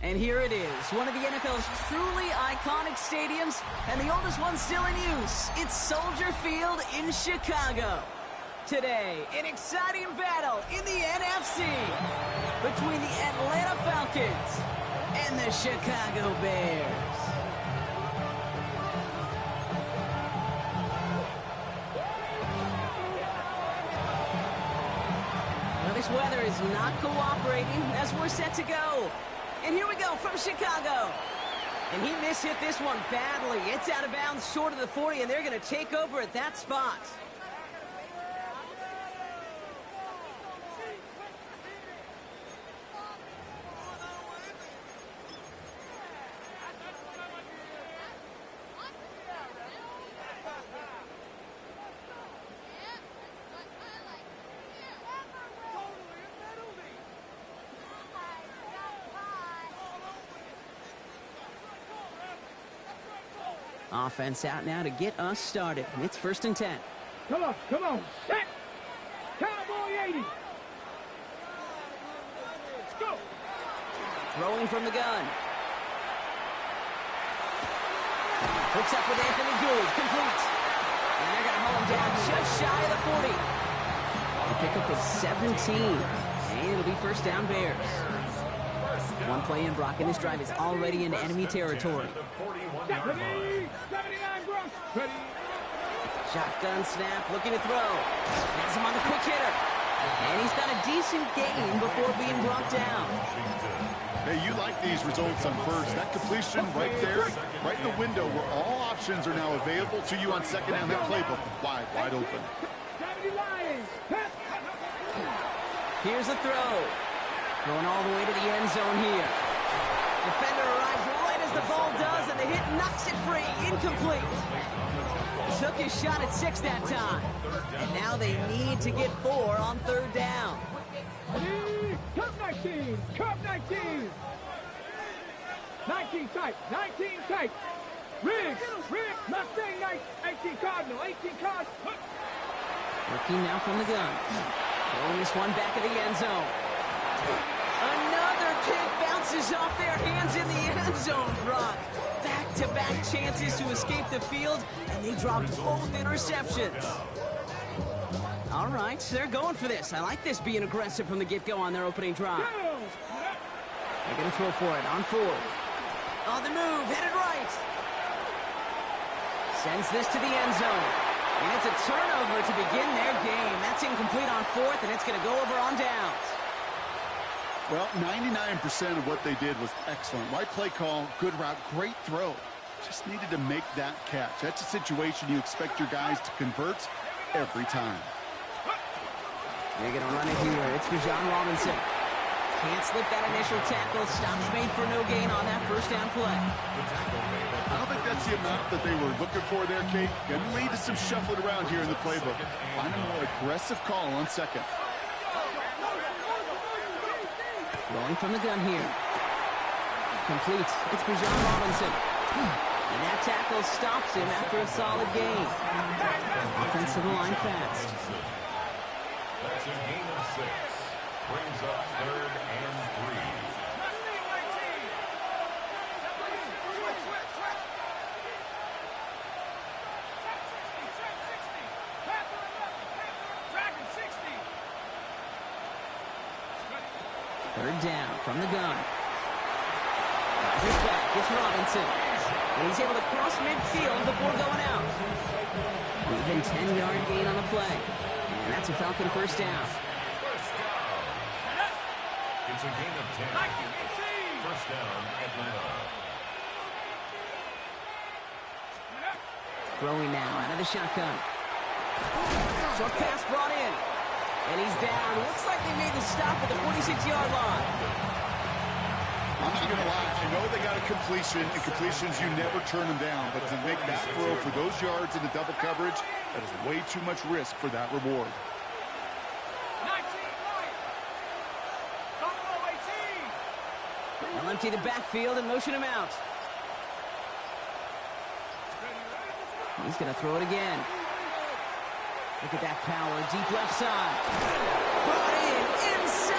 And here it is, one of the NFL's truly iconic stadiums, and the oldest one still in use. It's Soldier Field in Chicago. Today, an exciting battle in the NFC between the Atlanta Falcons and the Chicago Bears. Well, this weather is not cooperating as we're set to go. And here we go from Chicago. And he mishit this one badly. It's out of bounds short of the 40, and they're going to take over at that spot. Offense out now to get us started. It's 1st and 10. Come on, set! Cowboy 80! Let's go! Throwing from the gun. Hooks up with Anthony Gould, complete. And they're going to hold him down just shy of the 40. The pickup is 17. And it'll be 1st down Bears. One play in, Brock, and this drive is already in enemy territory. 79 Brock. Ready. Shotgun snap, looking to throw. Has him on the quick hitter. And he's got a decent gain before being brought down. Hey, you like these results on first. That completion right there, right in the window where all options are now available to you on second down. That playbook wide open. Here's a throw. Going all the way to the end zone here. Defender arrives right as the ball does, and the hit knocks it free. Incomplete. Took his shot at 6 that time. And now they need to get 4 on 3rd down. Cup 19! Cup 19! 19 tight! 19 tight! Riggs! Mustang 18 Cardinal! 18 Cardinal! Working now from the gun. Throwing this one back of the end zone. Another kick bounces off their hands in the end zone, Brock. Back-to-back chances to escape the field, and they dropped both interceptions. All right, they're going for this. I like this being aggressive from the get-go on their opening drive. They're going to throw for it on 4th. On the move, headed right. Sends this to the end zone. And it's a turnover to begin their game. That's incomplete on 4th, and it's going to go over on downs. Well, 99% of what they did was excellent. Right play call, good route, great throw. Just needed to make that catch. That's a situation you expect your guys to convert every time. They're going to run it here. It's Bijan Robinson. Can't slip that initial tackle. Stops made for no gain on that 1st down play. I don't think that's the amount that they were looking for there, Kate. Going to lead to some shuffling around here in the playbook. Find a more aggressive call on 2nd. Rolling from the gun here. Complete. It's Bijan Robinson. And that tackle stops him after a solid gain. Offensive line fast. That's a gain of 6. Brings up 3rd and 3. Third down from the gun. This back, it's Robinson. And he's able to cross midfield before going out. Even 10-yard gain on the play. And that's a Falcon 1st down. It's a gain of 10. 1st down, Atlanta. Throwing now out of the shotgun. Short pass brought in. And he's down. Looks like they made the stop at the 46-yard line. I'm not going to lie. I know they got a completion, and completions, you never turn them down. But to make that throw for those yards in the double coverage, that is way too much risk for that reward. 19 They'll empty the backfield and motion him out. He's going to throw it again. Look at that power, deep left side. Brought in, inside.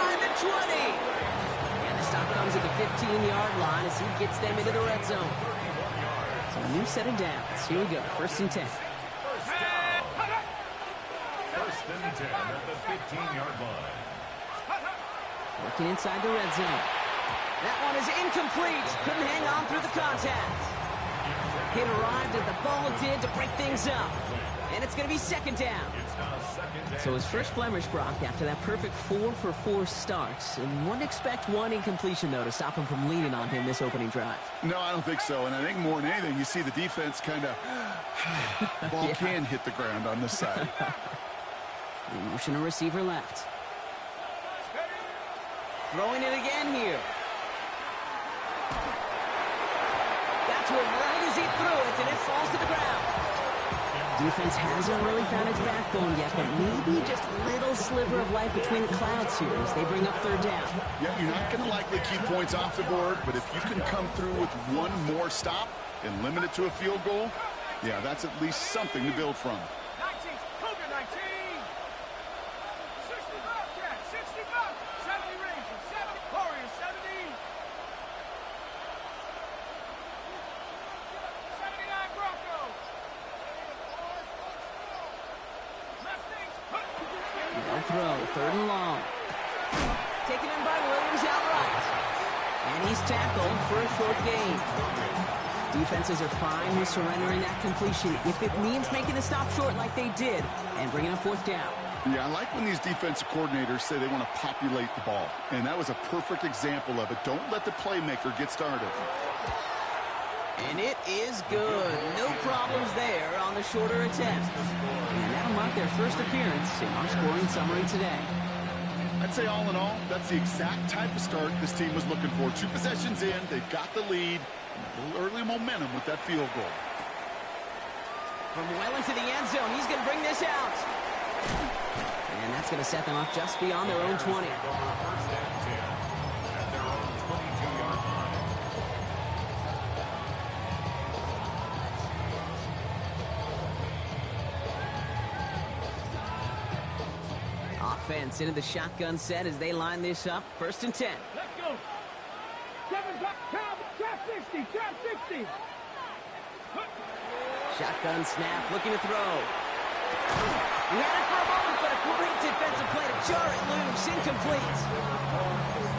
15-yard line as he gets them into the red zone. So a new set of downs. Here we go, 1st and 10. First and 10 at the 15-yard line. Working inside the red zone. That one is incomplete. Couldn't hang on through the contact. Hit arrived as the ball did to break things up. And it's going to be 2nd down. So his first blemish, Brock, after that perfect 4-for-4 starts. And wouldn't expect one incompletion, though, to stop him from leaning on him this opening drive. No, I don't think so. And I think more than anything, you see the defense kind of... ball can hit the ground on this side. Motion a receiver left. Throwing it again here. That's what right as he threw it, and it falls to the ground. Defense hasn't really found its backbone yet, but maybe just a little sliver of light between the clouds here as they bring up 3rd down. Yeah, you're not going to likely keep points off the board, but if you can come through with one more stop and limit it to a field goal, yeah, that's at least something to build from. 19, Cougar 19. 60 Bobcat, 60 Bob, 70 Rangers, 70 Warriors, 70. 79 Broncos. No throw, 3rd and long. Taken in by Williams outright. And he's tackled for a short gain. Defenses are fine with surrendering that completion if it means making the stop short like they did and bringing up 4th down. Yeah, I like when these defensive coordinators say they want to populate the ball. And that was a perfect example of it. Don't let the playmaker get started. And it is good. No problems there on the shorter attempt. And that'll mark their first appearance in our scoring summary today. I'd say all in all, that's the exact type of start this team was looking for. 2 possessions in, they've got the lead, and a little early momentum with that field goal. From well into the end zone, he's going to bring this out. And that's going to set them up just beyond their own 20. Offense into the shotgun set as they line this up. 1st and 10. Let's go. 7 trap 60, trap 60. Shotgun snap, looking to throw. He had it for a moment, but a great defensive play to jar it loose. Incomplete.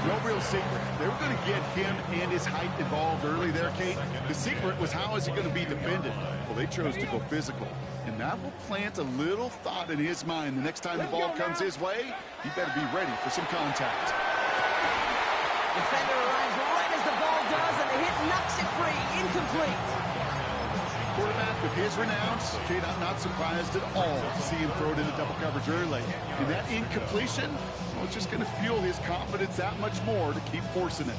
No real secret. They were going to get him and his height involved early there, Kate. The secret was how is he going to be defended? Well, they chose to go physical. And that will plant a little thought in his mind. The next time the ball comes his way, he better be ready for some contact. Defender arrives right as the ball does, and the hit knocks it free. Incomplete. Quarterback with his renowns, Kate, I'm not surprised at all to see him throw it into double coverage early. And that incompletion, well, it's just going to fuel his confidence that much more to keep forcing it.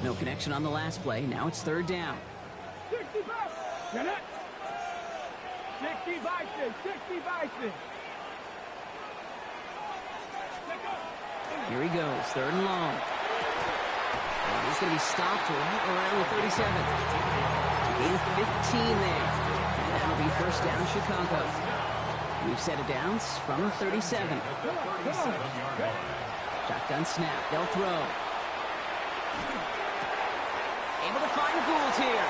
No connection on the last play. Now it's 3rd down. 60 back. Get it. 60 Bison, 60 Bison. Here he goes, 3rd and long. And he's going to be stopped right around the 37. Gain 15 there. And that'll be 1st down Chicago. We've set it downs from the 37. Shotgun snap. They'll throw. Able to find Gould here.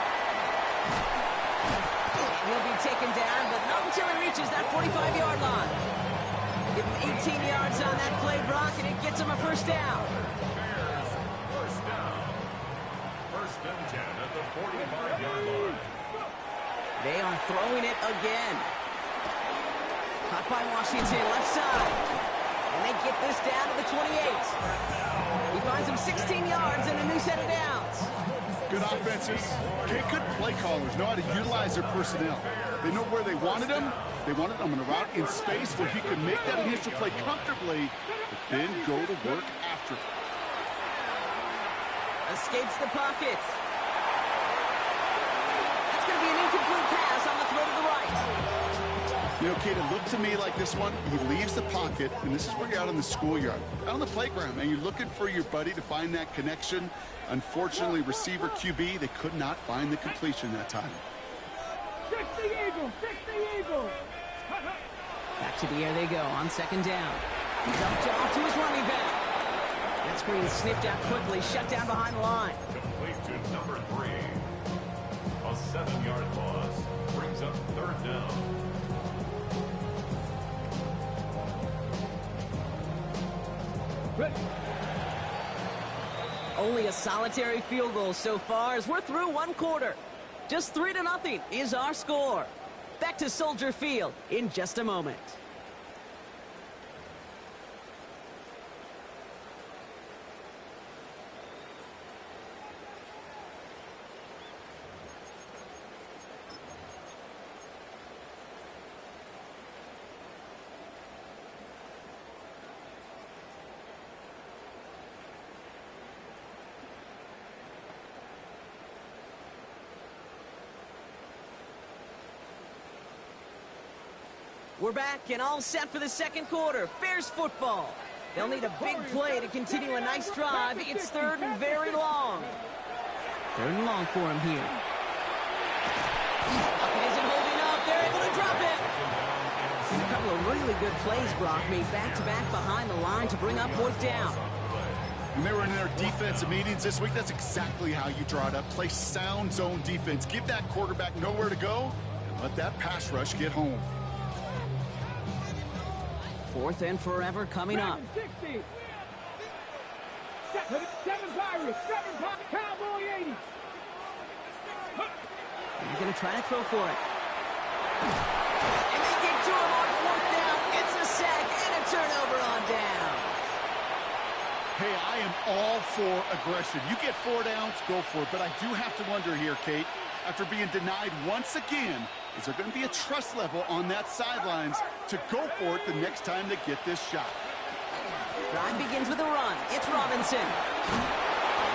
And he'll be taken down, but not until he reaches that 45-yard line. Give him 18 yards on that play, Brock, and it gets him a 1st down. First down. 1st and 10 at the 45-yard line. They are throwing it again. Caught by Washington, left side. And they get this down to the 28. He finds him 16 yards and a new set of downs. Good offenses. Okay, good play callers know how to utilize their personnel. They know where they wanted him. They wanted him on a route in space where he could make that initial play comfortably, but then go to work after it. Escapes the pocket. That's going to be an incomplete pass on the throw to the right. You know, Kate, it looked to me like this one, he leaves the pocket, and this is where you're out in the schoolyard, out on the playground, and you're looking for your buddy to find that connection. Unfortunately, receiver QB, they could not find the completion that time. 60 Eagles, 60 Eagles. Back to the air they go on 2nd down. Dumped off to his running back. That screen sniffed out quickly, shut down behind the line. Complete to number 3. A 7-yard loss brings up 3rd down. Only a solitary field goal so far as we're through one quarter. Just 3-0 is our score. Back to Soldier Field in just a moment. We're back and all set for the second quarter. Bears football. They'll need a big play to continue a nice drive. It's 3rd and very long. 3rd and long for him here. It isn't holding up. They're able to drop it. A couple of really good plays, Brock, made back-to-back behind the line to bring up 4th down. When they were in their defensive meetings this week, that's exactly how you draw it up. Play sound zone defense. Give that quarterback nowhere to go and let that pass rush get home. 4th and forever coming up. 60. 7 Pirates, 7 Cowboy 80. He's going to try to throw for it. And they get to him on 4th down. It's a sack and a turnover on down. Hey, I am all for aggression. You get 4 downs, go for it. But I do have to wonder here, Kate, after being denied once again, is there going to be a trust level on that sidelines to go for it the next time they get this shot? Drive begins with a run. It's Robinson.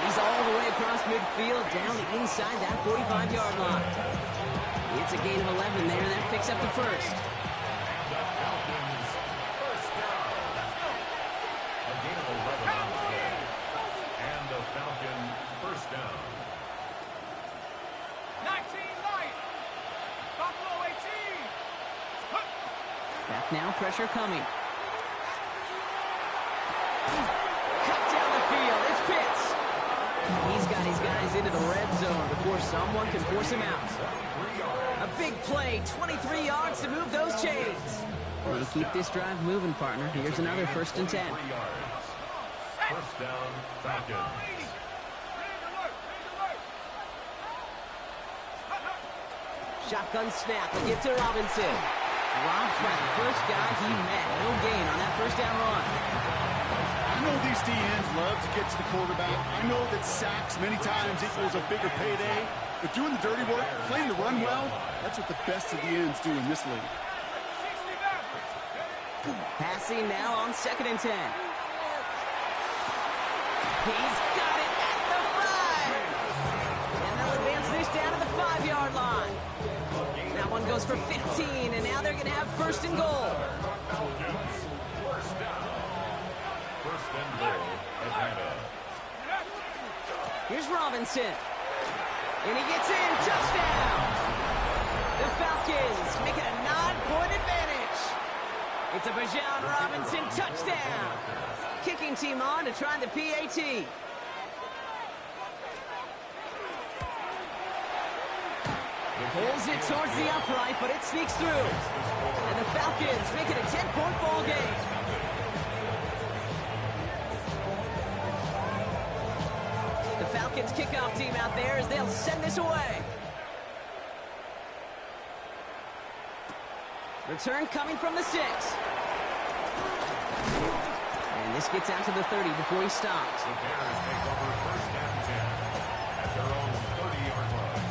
He's all the way across midfield, down the inside that 45-yard line. It's a gain of 11 there. That picks up the first. The Falcons first down. A gain of 11 on the play. And the Falcons first down. 19 light. Buffalo 18. Back now, pressure coming. Cut down the field. It's Pitts. He's got his guys into the red zone before someone can force him out. A big play, 23 yards to move those chains. They keep this drive moving, partner. Here's another 1st and 10. 3 yards. First down, Falcons. Shotgun snap. They give to Robinson. Dropped by the first guy he met. No gain on that 1st down run. I know these DNs love to get to the quarterback. I know that sacks many times equals a bigger payday. But doing the dirty work, playing the run well, that's what the best of the ends do in this league. Passing now on 2nd and 10. He's got it at the 5. And they'll advance this down to the 5-yard line. That one goes for 15, and now they're going to have 1st and goal. First down. First and goal, Atlanta. Here's Robinson. And he gets in. Touchdown. The Falcons make it a 9-point advantage. It's a Bijan Robinson touchdown. Kicking team on to try the PAT. Pulls it towards the upright, but it sneaks through. And the Falcons make it a 10-point ball game. The Falcons kickoff team out there as they'll send this away. Return coming from the 6. And this gets out to the 30 before he stops. The Bears take over first and 10 at their own 30-yard line.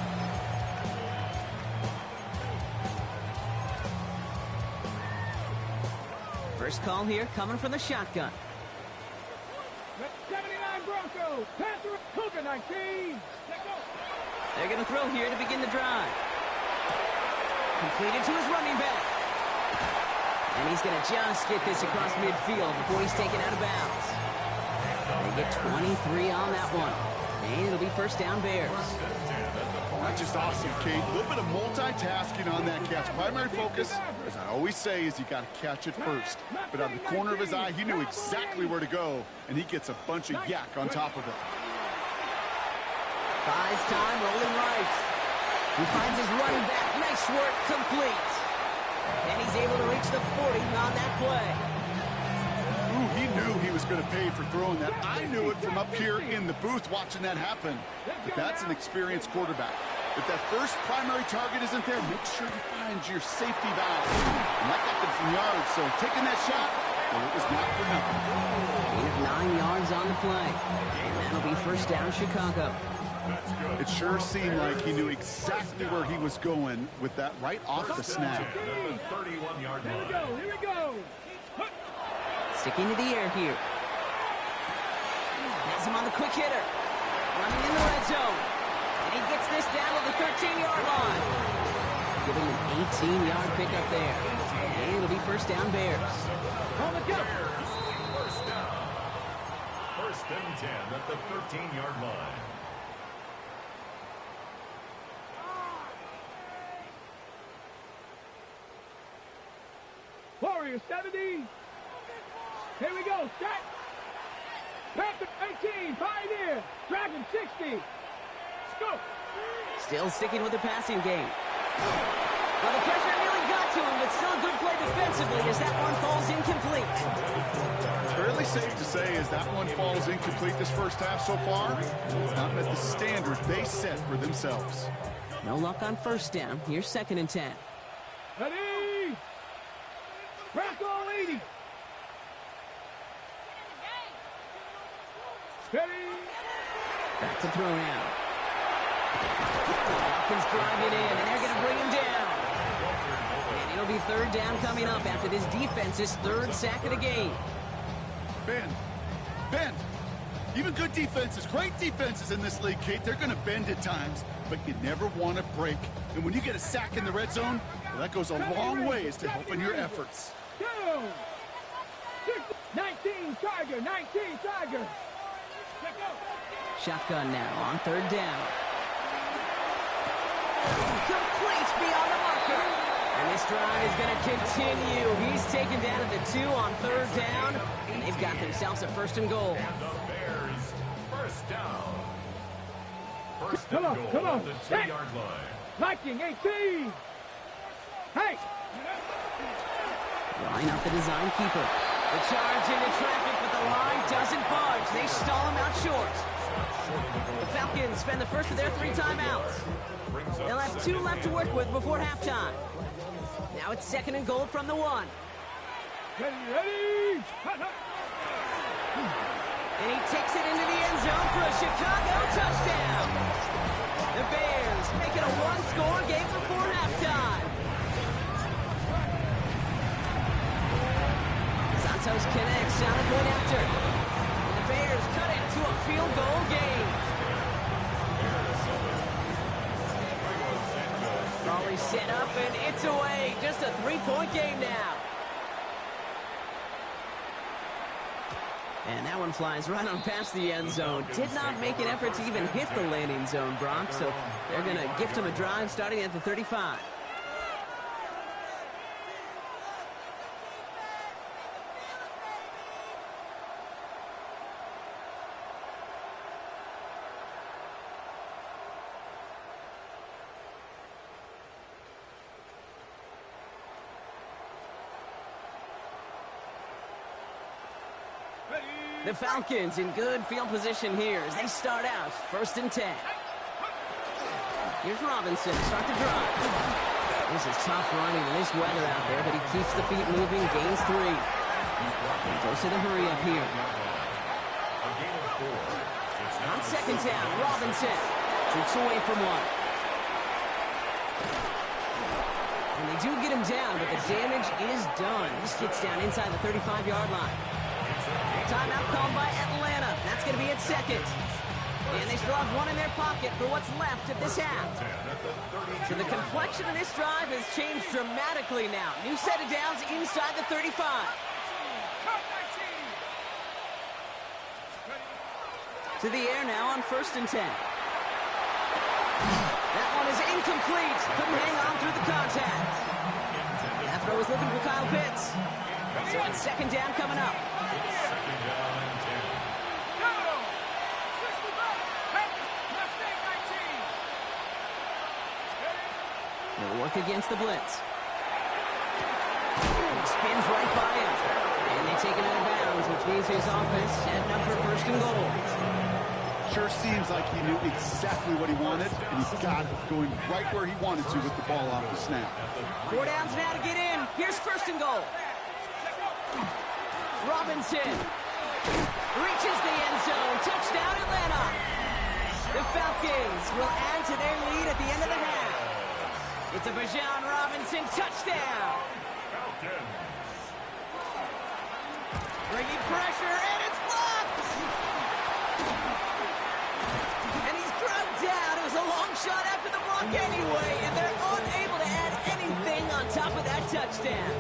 First call here coming from the shotgun. 79 Broncos. Panther Cougar 19. They're going to throw here to begin the drive. Completed to his running back. And he's going to just get this across midfield before he's taken out of bounds. They get 23 on that one. And it'll be first down Bears. First and 10 at the That's just awesome, Kate. A little bit of multitasking on that catch. Primary focus, as I always say, is you got to catch it first. But out of the corner of his eye, he knew exactly where to go, and he gets a bunch of yak on top of it. Buys time, rolling right. He finds his running back. Nice work, complete. And he's able to reach the 40 on that play. Ooh, he knew he was going to pay for throwing that. I knew it from up here in the booth watching that happen. But that's an experienced quarterback. If that first primary target isn't there, make sure you find your safety valve. And that got them some yards, so taking that shot, well, it was not for nothing. Gain of 9 yards on the play. And that'll be first down, Chicago. It sure seemed like he knew exactly where he was going with that right off the snap. 31-yard Here we line. go. Here we go. Sticking to the air here. Has him on the quick hitter. Running in the red zone. And he gets this down to the 13-yard line. Give him an 18-yard pickup there. And it'll be first down, Bears. On the go. First down. First and 10 at the 13-yard line. Warriors 70. Here we go. Set. Panther 18. Pioneer. Dragon 60. Let's go. Still sticking with the passing game. Well, the pressure nearly got to him, but still a good play defensively as that one falls incomplete. Fairly safe to say as that one falls incomplete this first half so far, it's not met the standard they set for themselves. No luck on first down. Here's second and 10. Ready. Rocco 80. Ready. Back to throw now. Falcons drive it in, and they're going to bring him down. And it'll be third down coming up after this defense's third sack of the game. Bend. Even good defenses, great defenses in this league, Kate, they're going to bend at times, but you never want to break. And when you get a sack in the red zone, well, that goes a long ways to helping your efforts. Go. 19 Tiger. 19 Tiger. Let's go. Shotgun now on third down. Complete beyond the marker. And this drive is going to continue. He's taken down at the 2 on third down. And they've got themselves a first and goal. And the Bears, first down. First Come and on, goal come on. at the 2-yard line. Viking 18. Hey. Line up the design keeper. The charge into traffic, but the line doesn't budge. They stall him out short. The Falcons spend the first of their 3 timeouts. They'll have 2 left to work with before halftime. Now it's second and goal from the 1. Ready. And he takes it into the end zone for a Chicago touchdown. The Bears make it a 1-score game before halftime. Santos connects down the point after. And the Bears cut it to a field goal game. Raleigh set up and it's away. Just a 3-point game now. And that one flies right on past the end zone. Did not make an effort to even hit the landing zone, Brock. So they're going to gift him a drive starting at the 35. The Falcons in good field position here as they start out first and 10. Here's Robinson to start the drive. This is tough running in this weather out there, but he keeps the feet moving, gains 3. And goes to the hurry up here. On second down, Robinson shoots away from 1. And they do get him down, but the damage is done. This gets down inside the 35-yard line. Timeout called by Atlanta. That's going to be at second. And they still have 1 in their pocket for what's left of this half. So the complexion of this drive has changed dramatically now. New set of downs inside the 35. To the air now on first and 10. That is incomplete. Couldn't hang on through the contact. That throw is looking for Kyle Pitts. So it's second down coming up. They'll work against the blitz. He spins right by him. And they take him out of bounds, which means his offense setting up for first and goal. Sure seems like he knew exactly what he wanted, and he got it going right where he wanted to with the ball off the snap. 4 downs now to get in. Here's first and goal. Robinson reaches the end zone. Touchdown, Atlanta. The Falcons will add to their lead at the end of the half. It's a Bijan Robinson touchdown. Bringing pressure, and it's blocked. And he's drugged down. It was a long shot after the block anyway, and they're unable to add anything on top of that touchdown.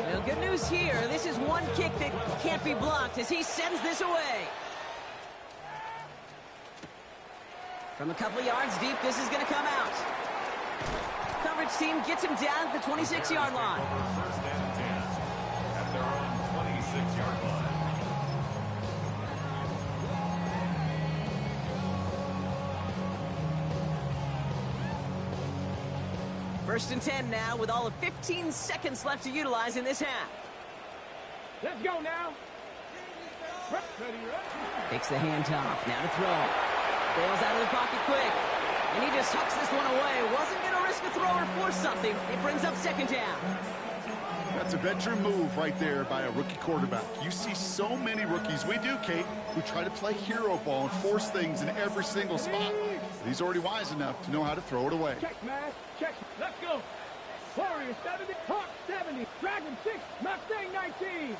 Well, good news here. This is one kick that can't be blocked as he sends this away. From a couple of yards deep, this is going to come out. Coverage team gets him down at the 26-yard line. First and 10 at their own 26-yard line. First and 10 now with all of 15 seconds left to utilize in this half. Let's go now. Takes the handoff. Now to throw. Bails out of the pocket quick. And he just hucks this one away. Wasn't going to risk a throw or force something. It brings up second down. That's a veteran move right there by a rookie quarterback. You see so many rookies, we do, Kate, who try to play hero ball and force things in every single spot. But he's already wise enough to know how to throw it away. Check, man. Check. Let's go. Warriors 70, Hawk 70, Dragon 6, Mustang 19.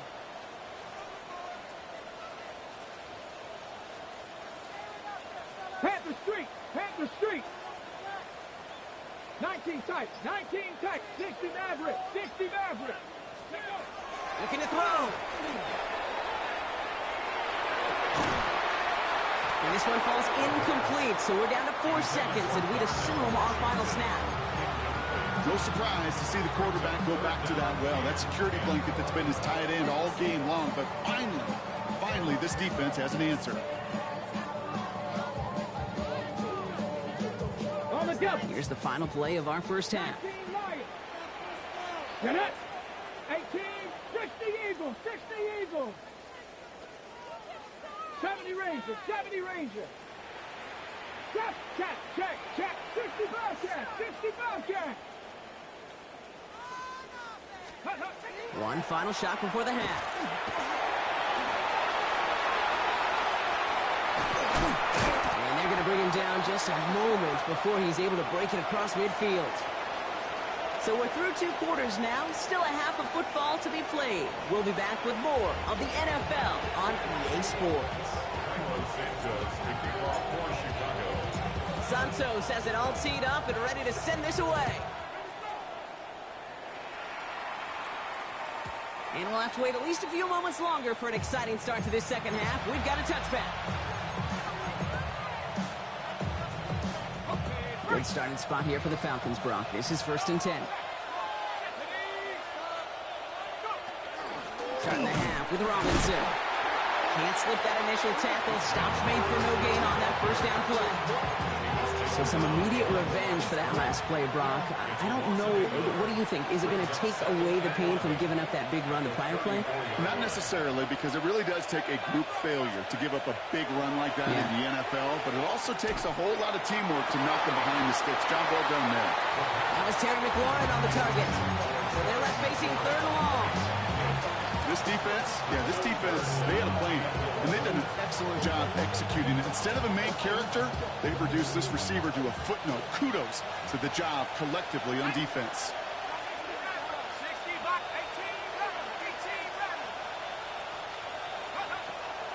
Panther Street, Panther Street. 19 tight, 19 tight, 60 Maverick, 60 Maverick. Looking to throw. And this one falls incomplete, so we're down to 4 seconds, and we'd assume our final snap. No surprise to see the quarterback go back to that well. That security blanket that's been his tight end all game long, but finally, this defense has an answer. Here's the final play of our first half. 18, 60 Eagles, 60 Eagles. 70 Ranger, 70 Ranger. Check, check, check, check. 60 Bobcat, 60 Bobcat. One final shot before the half. And they're going to bring him down just a moment before he's able to break it across midfield. So we're through 2 quarters now. Still a half of football to be played. We'll be back with more of the NFL on EA Sports. Santos has it all teed up and ready to send this away. And we'll have to wait at least a few moments longer for an exciting start to this second half. We've got a touchback. Good starting spot here for the Falcons, Brock. This is first and 10. Starting the half with Robinson. Can't slip that initial tackle. Stops made for no gain on that first down play. So some immediate revenge for that last play, Brock. I don't know. What do you think? Is it going to take away the pain from giving up that big run the prior play? Not necessarily, because it really does take a group failure to give up a big run like that in the NFL, but it also takes a whole lot of teamwork to knock them behind the sticks. Job well done there. That was Terry McLaurin on the target. So they're left facing third and long. This defense, they had a plan, and they've done an excellent job executing it. Instead of a main character, they've reduced this receiver to a footnote. Kudos to the job collectively on defense.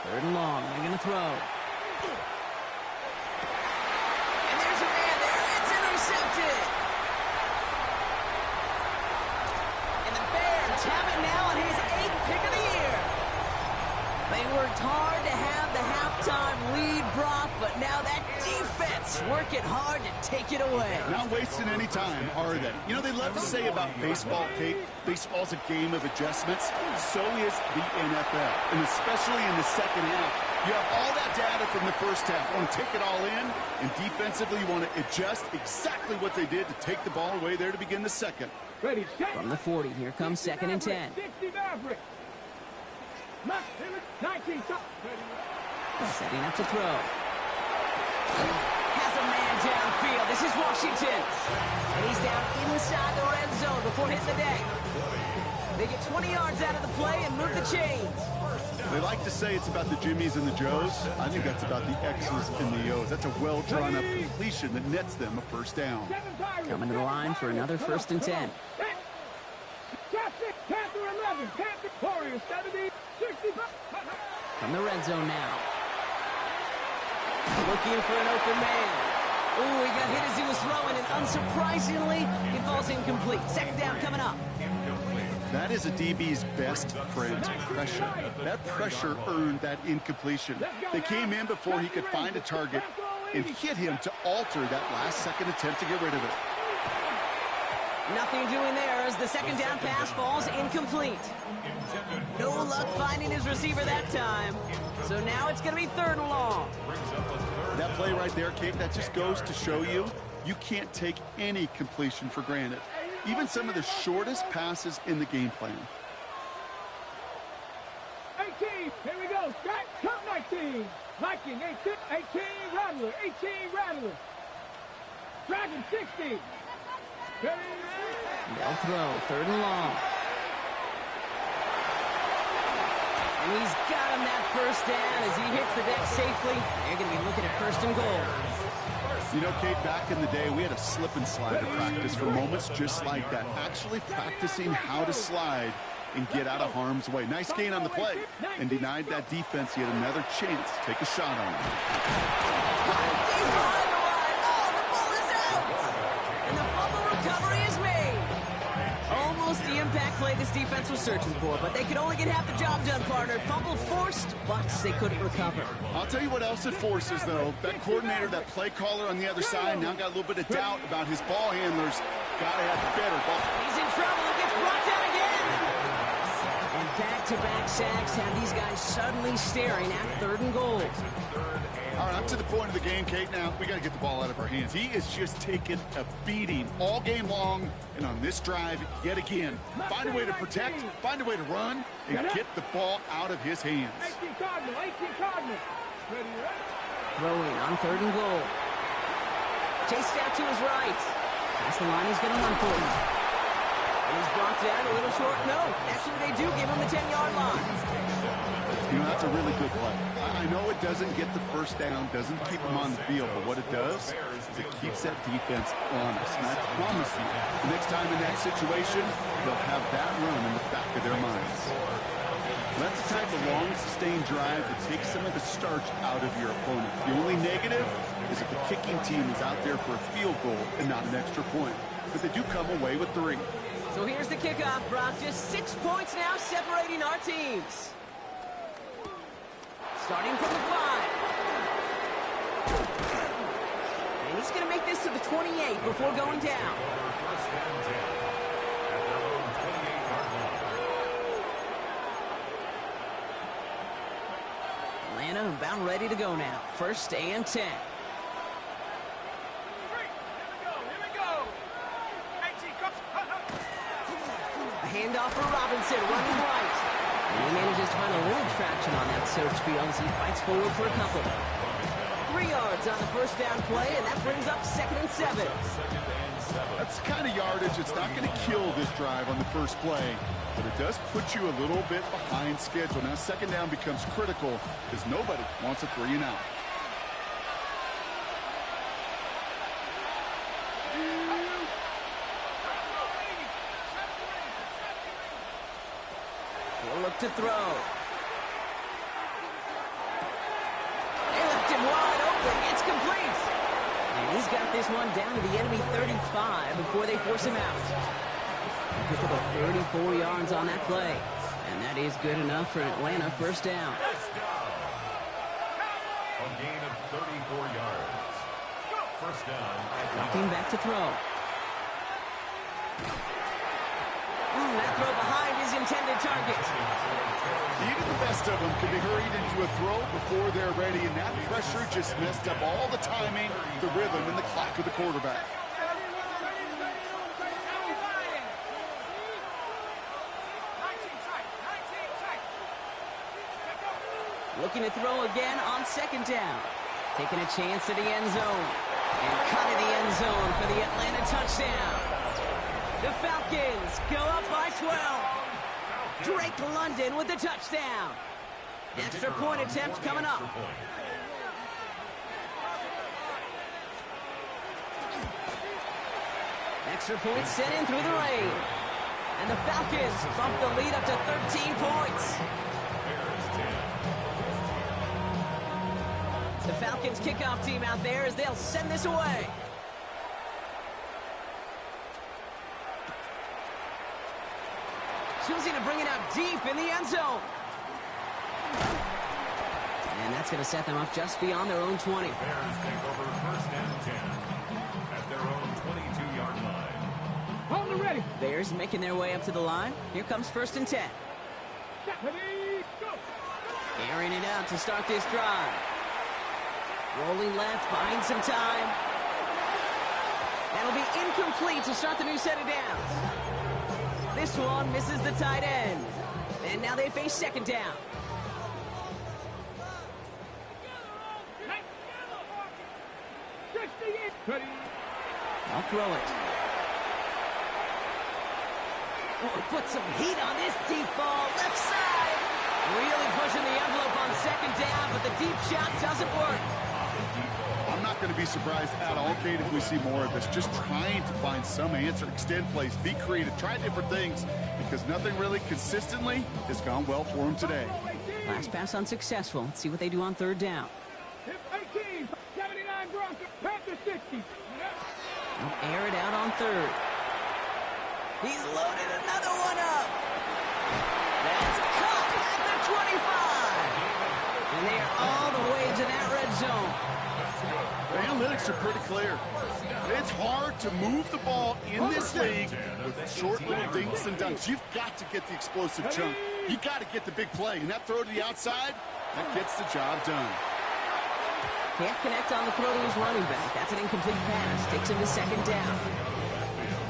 Third and long, they're going to throw. And there's a man there, it's intercepted. And the Bears have it now on his 8th pick of the year. worked hard to have the halftime lead, Brock, but now that defense working hard to take it away. Not wasting any time, are they? You know, they love to say about baseball, Kate, baseball's a game of adjustments. So is the NFL, and especially in the second half. You have all that data from the first half. You want to take it all in, and defensively you want to adjust exactly what they did to take the ball away there to begin the second. Ready, set. From the 40, here comes 2nd and 10. 60 Maverick. 19. Setting up to throw. Has a man downfield. This is Washington. And he's down inside the red zone before hitting the deck. They get 20 yards out of the play and move the chains. They like to say it's about the Jimmies and the Joes. I think that's about the X's and the O's. That's a well-drawn-up completion that nets them a first down. Coming to the line for another 1st and 10. Panther 11. Panther Warriors 70. 65. From the red zone now. Looking for an open man. Ooh, he got hit as he was throwing, and unsurprisingly, it falls incomplete. 2nd down coming up. That is a DB's best friend, pressure. That pressure earned that incompletion. They came in before he could find a target and hit him to alter that last-second attempt to get rid of it. Nothing doing there as the 2nd down pass falls incomplete. No luck finding his receiver that time. So now it's going to be 3rd and long. That play right there, Kate, that just goes to show you, you can't take any completion for granted. Even some of the shortest passes in the game plan. 18. Here we go. Strike. Count 19. Viking 18. Rattler. 18 Rattler. Dragon 60. They'll throw. 3rd and long. And he's got him that 1st down as he hits the deck safely. They're going to be looking at 1st and goal. You know, Kate, back in the day, we had a slip and slide to practice for moments just like that. Actually practicing how to slide and get out of harm's way. Nice gain on the play and denied that defense yet another chance to take a shot on him. And the fumble recovery is made. Almost the impact play this defense was searching for, but they could only get half the job done, partner. Fumble forced, but they couldn't recover. I'll tell you what else it forces, though. That coordinator, that play caller on the other side, now got a little bit of doubt about his ball handlers. Got to have better ball. He's in trouble and gets brought down again. And back-to-back sacks have these guys suddenly staring at 3rd and goal. All right, up to the point of the game, Kate. Now, we got to get the ball out of our hands. He is just taking a beating all game long, and on this drive, yet again. Find a way to protect, find a way to run, and get the ball out of his hands. 18 Cardinal. Throwing on 3rd and goal. Chased out to his right. That's the line he's going to run for him. And he's brought down a little short. No, actually they do give him the 10-yard line. You know, that's a really good play. I know it doesn't get the 1st down, doesn't keep them on the field, but what it does is it keeps that defense honest. And I promise you, the next time in that situation, they'll have that run in the back of their minds. That's the type of long, sustained drive that takes some of the starch out of your opponent. The only negative is that the kicking team is out there for a field goal and not an extra point. But they do come away with 3. So here's the kickoff, Brock. Just 6 points now separating our teams. Starting from the 5. And he's going to make this to the 28 before going down. Atlanta about ready to go now. 1st and 10. A handoff for Robinson, running right. And he manages to find a little traction on that search field as he fights forward for a couple. 3 yards on the 1st down play, and that brings up 2nd and 7. That's the kind of yardage it's not going to kill this drive on the first play, but it does put you a little bit behind schedule. Now 2nd down becomes critical because nobody wants a 3 and out. He'll look to throw. They left him wide open. It's complete. And he's got this one down to the enemy 35 before they force him out. Pick up 34 yards on that play. And that is good enough for Atlanta 1st down. at 34 yards. First down. Looking back to throw. That throw behind his intended target. Even the best of them can be hurried into a throw before they're ready, and that pressure just messed up all the timing, the rhythm, and the clock of the quarterback. Looking to throw again on second down. Taking a chance to the end zone. And cut in the end zone for the Atlanta touchdown. The Falcons go up by 12. Drake London with the touchdown. Extra point attempt coming up. Extra point sent in through the rain. And the Falcons bump the lead up to 13 points. The Falcons kickoff team out there as they'll send this away. Choosing to bring it out deep in the end zone. And that's going to set them up just beyond their own 20. Bears take over first and 10 at their own 22-yard line. Hold it ready. Bears making their way up to the line. Here comes first and 10. Ready, go. Airing it out to start this drive. Rolling left, buying some time. That'll be incomplete to start the new set of downs. This one misses the tight end. And now they face second down. I'll throw it. Oh, put some heat on this deep ball. Left side. Really pushing the envelope on second down, but the deep shot doesn't work. I'm not going to be surprised at all, Kate, if we see more of this. Just trying to find some answer, extend plays, be creative, try different things, because nothing really consistently has gone well for him today. Last pass unsuccessful. Let's see what they do on third down. 18, 79 Broncos, Panther 60. They'll air it out on third. He's loaded another one up. That's caught at the 25. And they are all the way to that red zone. The analytics are pretty clear. It's hard to move the ball in this league with short little dinks and dunks. You've got to get the explosive chunk. You've got to get the big play. And that throw to the outside, that gets the job done. Can't connect on the throw to his running back. That's an incomplete pass. Takes him to second down.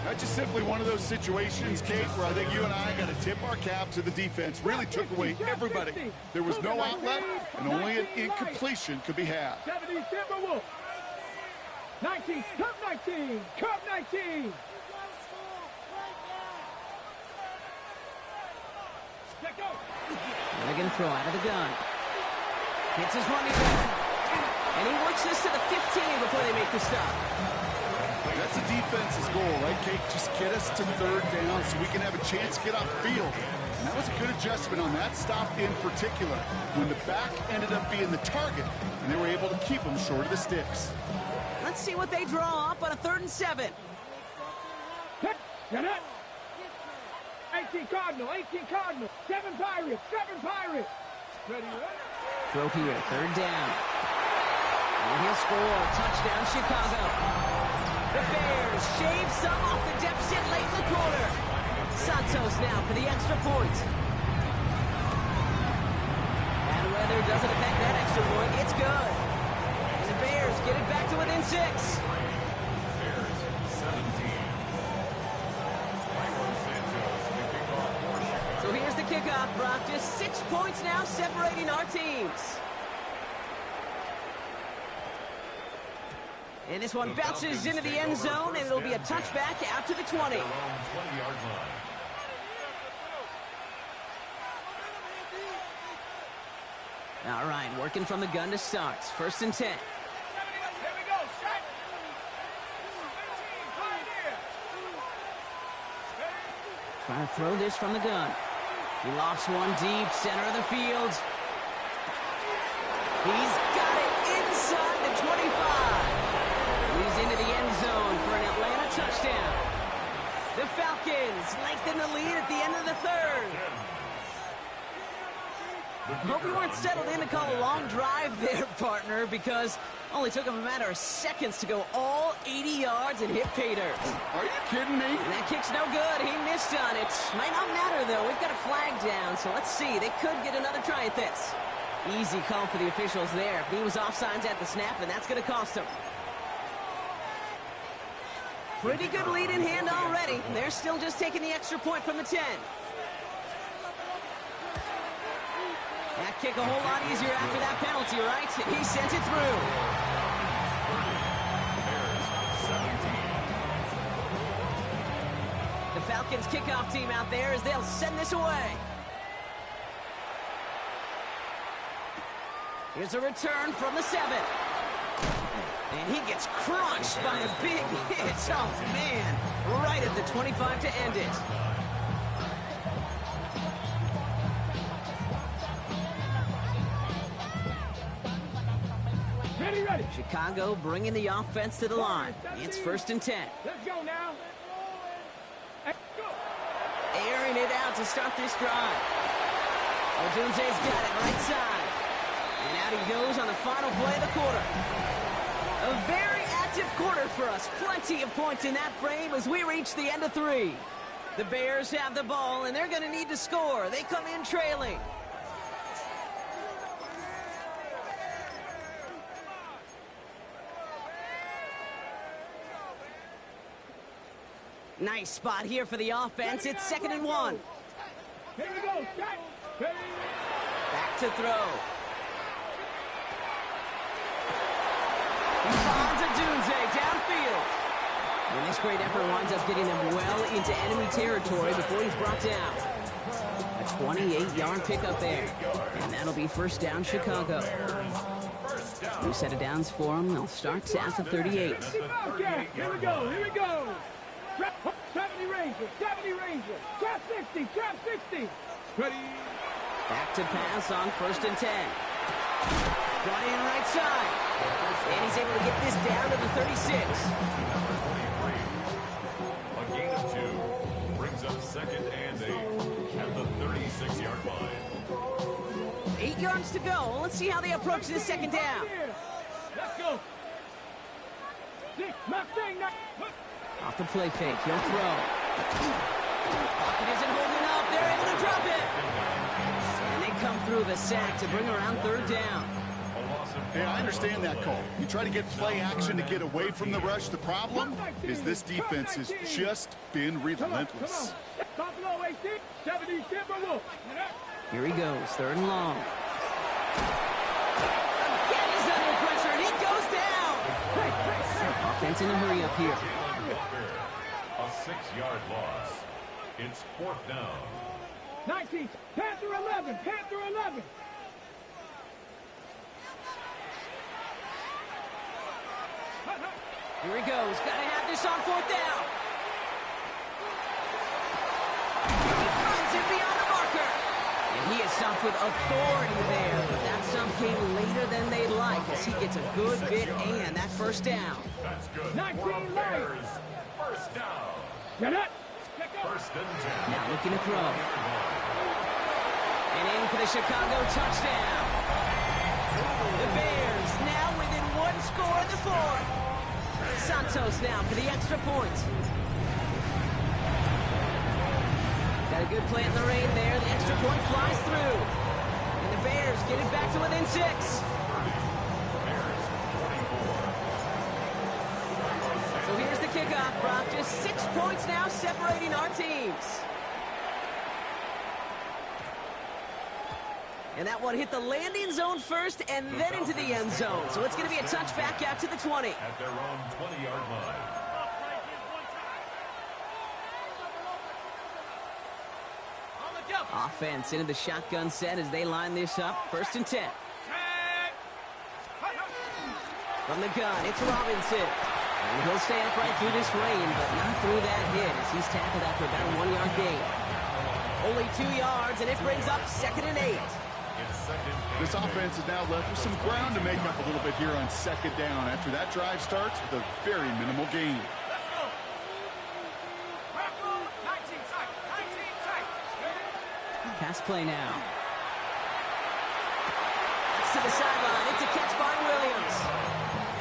That's just simply one of those situations, Kate, where I think you and I got to tip our cap to the defense. Really took away everybody. There was no outlet, and only an incompletion could be had. 70 Timberwolves. 19, Cup 19, Cup 19. Let go. Milligan throw out of the gun. Hits his running back. And he works this to the 15 before they make the stop. That's a defense's goal, right, Kate? Just get us to third down so we can have a chance to get off the field. And that was a good adjustment on that stop in particular, when the back ended up being the target, and they were able to keep them short of the sticks. Let's see what they draw up on a 3rd and 7. Get up. 18 Cardinal, 18 Cardinal. 7 Pirates, 7 Pirates. Ready, ready. Throw here, 3rd down. And he'll score. Touchdown, Chicago. The Bears shave some off the deficit late in the quarter. Santos now for the extra point. Bad weather doesn't affect that extra point. It's good. And the Bears get it back to within 6. Bears 17. So here's the kickoff, Brock. Just 6 points now separating our teams. And this one bounces into the end zone, and it'll be a touchback out to the 20. 20-yard line. All right, working from the gun to start. 1st and 10. Here we go. Set. 18, Pioneer. Trying to throw this from the gun. He lofts one deep, center of the field. He's got it inside the 25. He's into the end zone for an Atlanta touchdown. The Falcons lengthen the lead at the end of the 3rd. Hope you weren't settled in to call a long drive there, partner, because only took him a matter of seconds to go all 80 yards and hit pay dirt. Are you kidding me? And that kick's no good. He missed on it. Might not matter, though. We've got a flag down, so let's see. They could get another try at this. Easy call for the officials there. He was offsides at the snap, and that's going to cost him. Pretty good lead in hand already. They're still just taking the extra point from the 10. That kick a whole lot easier after that penalty, right? He sent it through. The Falcons kickoff team out there as they'll send this away. Here's a return from the 7. And he gets crunched by a big hit. Oh, man. Right at the 25 to end it. Ready. Chicago bringing the offense to the line. It's 1st and 10. Let's go now. Airing it out to start this drive. Odunze's got it right side. And out he goes on the final play of the quarter. A very active quarter for us. Plenty of points in that frame as we reach the end of 3. The Bears have the ball, and they're going to need to score. They come in trailing. Nice spot here for the offense. It's 2nd and 1. Here we go. Back to throw. He finds Odunze downfield. And this great effort winds up getting them well into enemy territory before he's brought down. A 28-yard pickup there. And that'll be 1st down Chicago. New set of downs for them. They'll start at the 38. Okay, here we go. 70 Ranger. Trap 60. Ready. Back to pass on 1st and 10. Brought in right side. And he's able to get this down to the 36. A gain of 2 brings up 2nd and 8 at the 36-yard line. 8 yards to go. Let's see how they approach this 2nd down. Let's go. Off the play fake. He'll throw. Pocket isn't holding up. They're able to drop it. And they come through the sack to bring around 3rd down. Hey, I understand that call. You try to get play action to get away from the rush. The problem is this defense has just been relentless. Here he goes, 3rd and long. Again, he's under pressure, and he goes down. Offense in a hurry up here. A 6-yard loss. It's 4th down. 19, Panther 11. Here he goes. Got to have this on 4th down. He runs it beyond the marker. And he is stopped with authority there. But that stop came later than they'd like as he gets a good bit and that 1st down. That's good. 19 For the Bears. 1st down. Get it. 1st and 10. Now looking to throw. And in for the Chicago touchdown. The Bears now within 1 score in the 4th. Santos now for the extra point. Got a good play in the rain there. The extra point flies through. And the Bears get it back to within 6. So here's the kickoff, Brock. Just 6 points now separating our teams. And that one hit the landing zone first and then into the end zone. So it's going to be a touchback out to the 20. At their own 20-yard line. Offense into the shotgun set as they line this up. 1st and 10. From the gun, it's Robinson. And he'll stay upright through this rain, but not through that hit as he's tackled after about a 1-yard gain. Only 2 yards, and it brings up 2nd and 8. This offense is now left with some ground to make up a little bit here on 2nd down after that drive starts with a very minimal gain. Pass play now. to the sideline. It's a catch by Williams.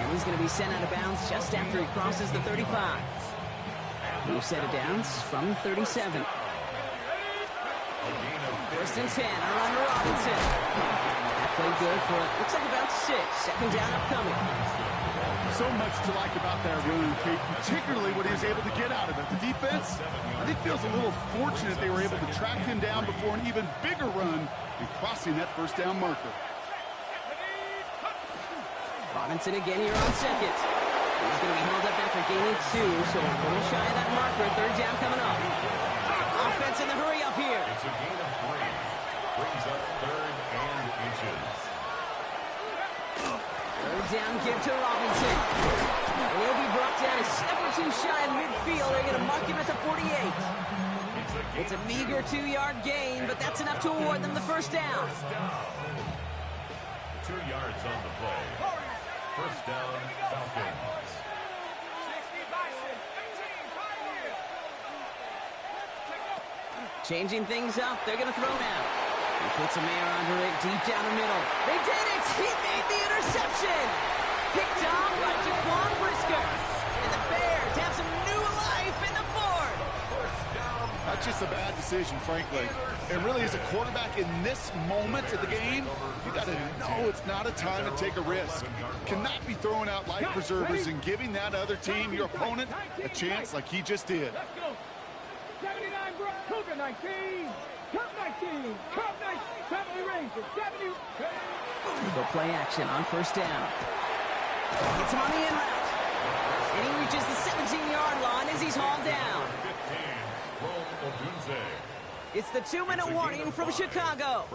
And he's going to be sent out of bounds just after he crosses the 35. New set of downs from the 37. First and 10, around to Robinson. That played good for, looks like about 6. Second down upcoming. So much to like about that run, Kate, particularly what he was able to get out of it. The defense, I think, feels a little fortunate they were able to track him down before an even bigger run and crossing that first down marker. Robinson again here on second. He's going to be held up after gaining 2, so a little shy of that marker. Third down coming up. Offense in the hurry up here. It's a gain of 3. Brings up 3rd and inches. Third down give to Robinson. And he'll be brought down a step or 2 shy of midfield. They're going to mark him at the 48. It's a meager 2-yard gain, but that's enough to award them the first down. 2 yards on the play. First down, Falcons. Changing things up. They're going to throw now. He puts a man under it deep down the middle. They did it! He made the interception! Picked off by Jaquan Brisker. And the Bears have some new life in the Ford. That's just a bad decision, frankly. And really, as a quarterback in this moment of the game, you got to know it's not a time to take a risk. Cannot be throwing out life preservers and giving that other team, your opponent, a chance like he just did. 79, Cougar 19, Cup 19, Cup 19, Family Rangers, 70. Go play action on first down. Gets him on the in route. And he reaches the 17-yard line as he's hauled down. 15, it's the 2-minute warning from Chicago.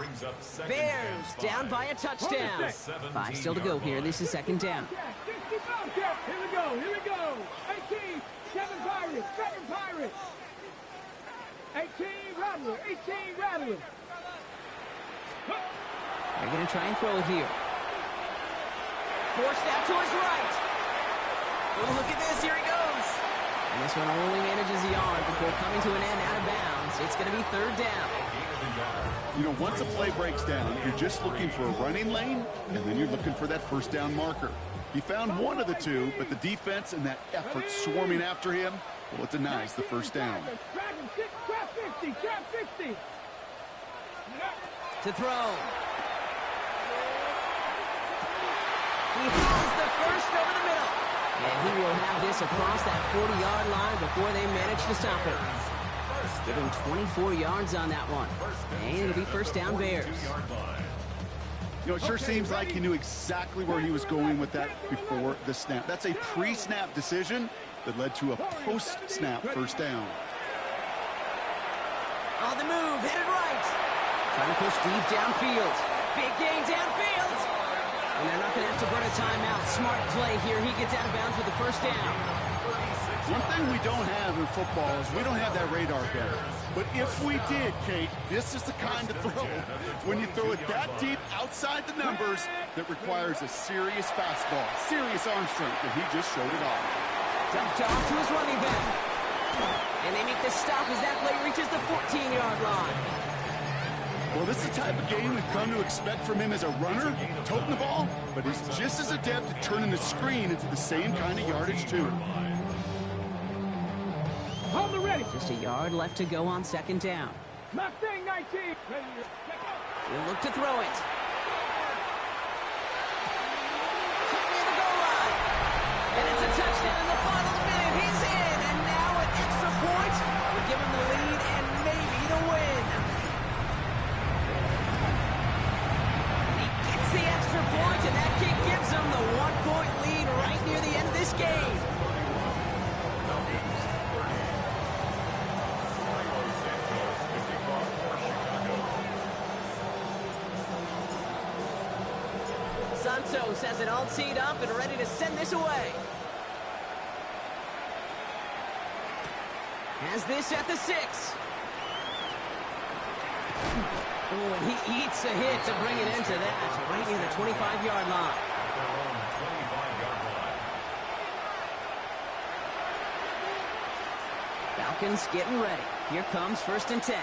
Bears down by a touchdown. 5 still to go here. This is second down. Here we go, here we go. 18, 7 Pirates, 7 Pirates. 18 Rattler, 18 Rattler. They're going to try and throw it here. Forced out to his right. Oh, look at this. Here he goes. And this one only manages a yard before coming to an end out of bounds. It's going to be third down. You know, once a play breaks down, you're just looking for a running lane, and then you're looking for that first down marker. He found one of the two, but the defense and that effort swarming after him, well, it denies the first down. Trap 50, trap 50. To throw. He hauls the first over the middle. And he will have this across that 40-yard line before they manage to stop it. Give him 24 yards on that one. And it'll be first down Bears. You know, it sure seems like he knew exactly where he was going with that before the snap. That's a pre-snap decision that led to a post-snap first down. On the move, headed right. Trying to push deep downfield. Big gain downfield. And they're not going to have to burn a timeout. Smart play here. He gets out of bounds with the first down. One thing we don't have in football is we don't have that radar gun. But if we did, Kate, this is the kind of throw when you throw it that deep outside the numbers that requires a serious fastball, serious arm strength, and he just showed it off. Dumped off to his running back. And they make the stop as that play reaches the 14-yard line. Well, this is the type of game we've come to expect from him as a runner, toting the ball, but he's just as adept at turning the screen into the same kind of yardage, too. Hold it ready. Just a yard left to go on second down. Mustang 19. He'll look to throw it. Near the goal line. And it's a touchdown in the final minute. He's in, and now an extra point will give him the lead and maybe the win. He gets the extra point, and that kick gives him the 1-point lead right near the end of this game. Santos has it all teed up and ready to send this away. Has this at the 6. Oh, and he eats a hit to bring it into that, right near the 25-yard line. Falcons getting ready. Here comes first and 10.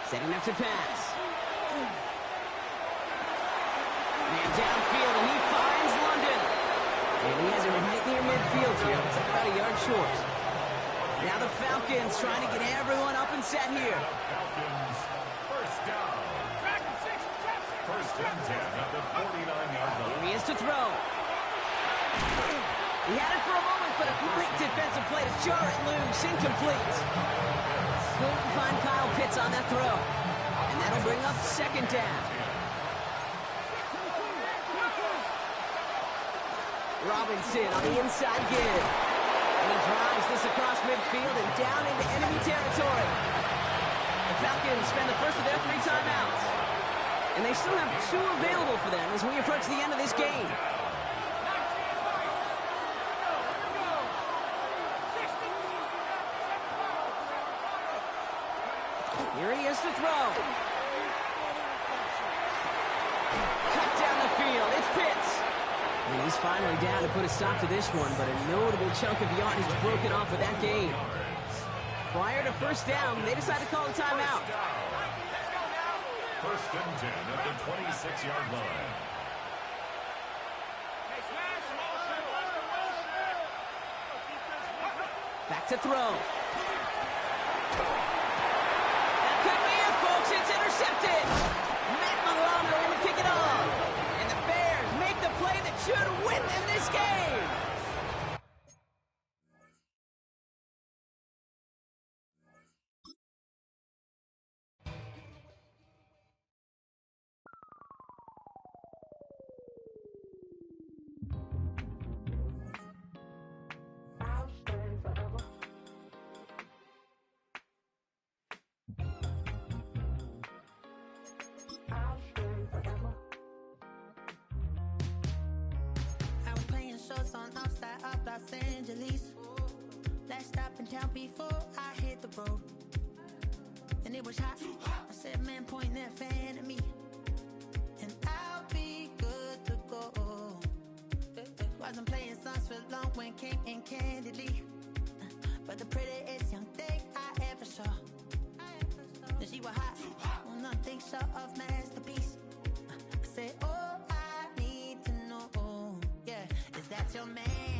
Setting up to pass. Man downfield, and he finds London. And he has it right near midfield here. It's about a yard short. Now the Falcons trying to get everyone up and set here. Falcons, first down. First and 10 at the 49-yard line. Here he is to throw. He had it for a moment, but a great defensive play to jar it loose. Incomplete. Couldn't find Kyle Pitts on that throw. And that'll bring up second down. Robinson on the inside give. And he drives this across midfield and down into enemy territory. The Falcons spend the first of their 3 timeouts. And they still have 2 available for them as we approach the end of this game. Here he is to throw. Cut down the field. It's Pitts. And he's finally down to put a stop to this one, but a notable chunk of yardage broken off of that game. Prior to first down, they decided to call a timeout. First and 10 at the 26-yard line. Back to throw. That could be it, folks. It's intercepted. Matt Milano in to kick it off. And the Bears make the play that should win them this game. On outside of Los Angeles. Last stop in town before I hit the road. And it was hot. I said, man, point that fan at me. And I'll be good to go. Wasn't playing songs for long when came in candidly. But the prettiest young thing I ever saw. And she was hot. Well, nothing short of masterpiece. I said, oh, I need to know. Yeah, is that your man?